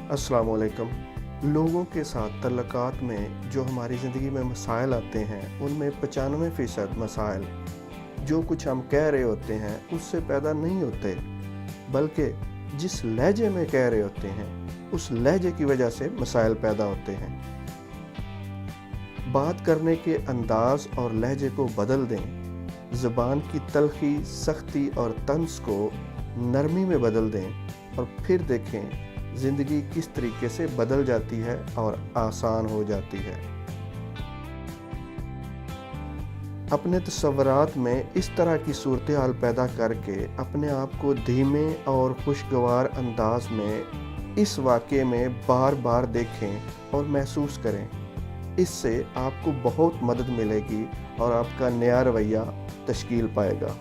अस्सलाम वालेकुम। लोगों के साथ तल्लुकात में जो हमारी ज़िंदगी में मसाइल आते हैं, उनमें 95% मसाइल जो कुछ हम कह रहे होते हैं उससे पैदा नहीं होते, बल्कि जिस लहजे में कह रहे होते हैं उस लहजे की वजह से मसाइल पैदा होते हैं। बात करने के अंदाज़ और लहजे को बदल दें, ज़ुबान की तल्खी, सख्ती और तंज़ को नरमी में बदल दें और फिर देखें ज़िंदगी किस तरीके से बदल जाती है और आसान हो जाती है। अपने तसव्वुरात में इस तरह की सूरत हाल पैदा करके अपने आप को धीमे और खुशगवार अंदाज में इस वाक़े में बार बार देखें और महसूस करें। इससे आपको बहुत मदद मिलेगी और आपका नया रवैया तश्कील पाएगा।